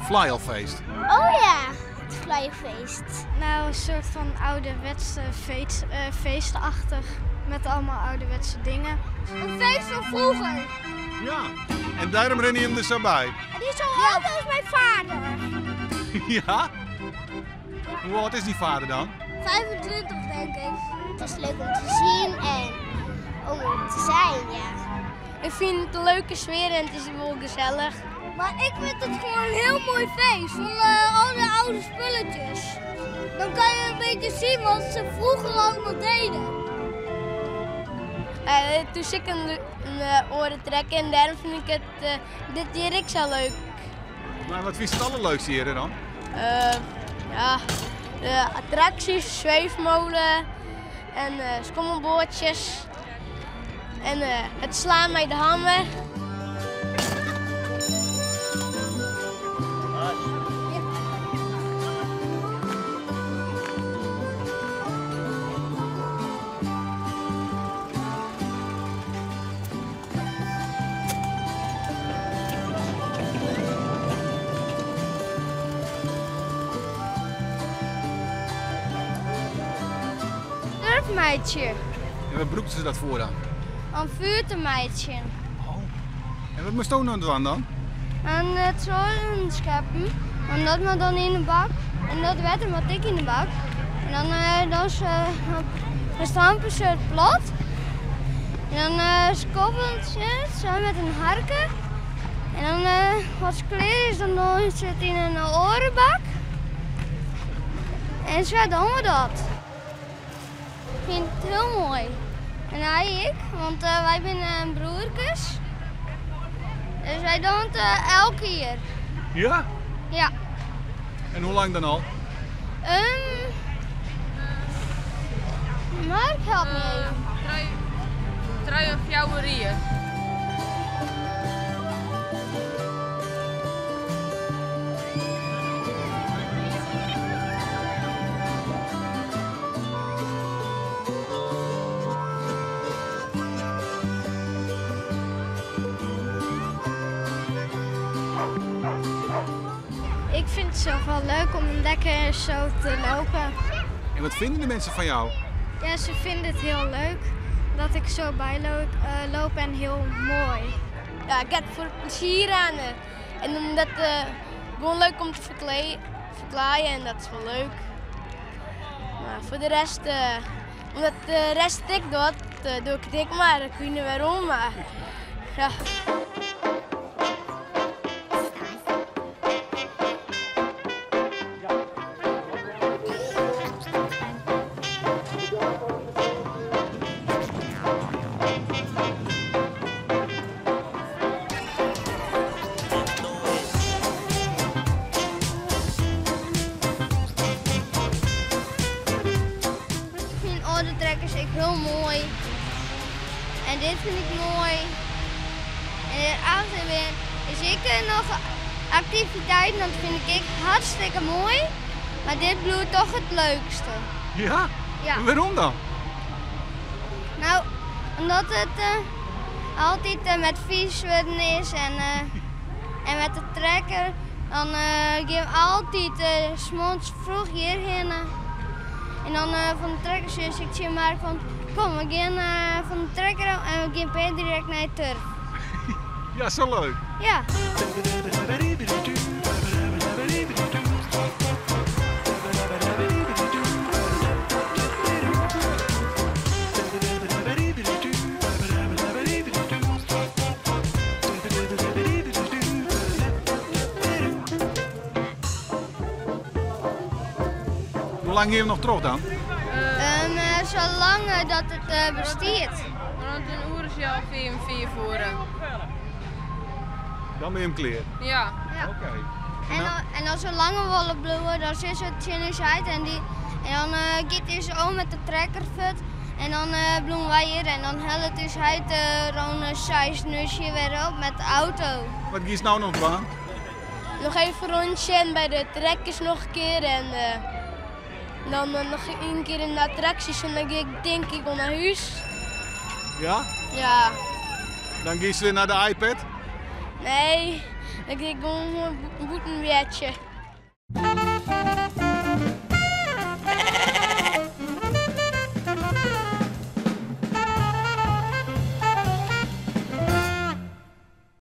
Fly-off-feest. Oh ja, het Fly-off-feest. Nou, een soort van ouderwetse feestachtig. Met allemaal ouderwetse dingen. Een feest van vroeger. Ja, en daarom ren je hem dus erbij. Die is zo oud als mijn vader. Ja? Hoe oud is die vader dan? 25 denk ik. Het is leuk om te zien en om er te zijn, ja. Ik vind het een leuke sfeer en het is wel gezellig. Maar ik vind het gewoon een heel mooi feest van al die oude spulletjes. Dan kan je een beetje zien wat ze vroeger allemaal deden. Toen ik een oren trekken en daarom vind ik het dit direct zo leuk. Maar wat vind je het allerleukste hier dan? Ja, de attracties, zweefmolen en schommelboordjes en het slaan met de hamer. Durfmeidje. En wat broekten ze dat voor dan? Een vuurtemeidje. Oh. En wat moest je nou doen dan? En het zo scheppen. En dat maar dan in de bak. En dat water moet ik in de bak. En dan stampen ze het plat. En dan skoppelen ze het zo met een harken. En dan wat ze kleren is, dan doen ze het in een orenbak. En zo doen we dat. Ik vind het heel mooi. En hij ik, want wij zijn broertjes. Dus wij doen het elke jaar. Ja? Ja. En hoe lang dan al? Maar ik help me even. 3 of 4 jaar. Ik vind het zelf wel leuk om lekker zo te lopen. En wat vinden de mensen van jou? Ja, ze vinden het heel leuk dat ik zo bijloop en heel mooi. Ja, ik heb voor plezier aan en omdat het gewoon leuk om te verklaaien en dat is wel leuk. Maar voor de rest, omdat de rest dik doet, doe ik het dik maar. Ik weet niet waarom, maar ja. Trekkers ik heel mooi. En dit vind ik mooi. En hierachter is ik nog activiteiten, dat vind ik hartstikke mooi. Maar dit bloeit toch het leukste. Ja? Ja. En waarom dan? Nou, omdat het altijd met vies worden is en met de trekker. Dan gaan we altijd 's morgens vroeg hierheen. En dan van de trekkerszus, ik zie maar van, kom we gaan van de trekker en we gaan per direct naar het turf. Ja, zo leuk. Ja. Hoe lang hier hem nog terug dan? Zolang dat het bestaat. Rond een uur is je al 4 voeren. Dan ben je hem klaar. Ja. Ja. Oké. En als we langer willen bloeien, dan is het in uit en dan gaat hij zo met de trekker vet. En dan bloeien wij hier en dan helpt dus hij rond 6 nusje weer op met de auto. Wat kies nou nog de baan? Nog even een rondje en bij de trekkers nog een keer en dan nog een keer in de attracties en dan ga ik denk ik wel naar huis. Ja? Ja. Dan kies je weer naar de iPad? Nee, Dan krijg ik gewoon een boetenwetje.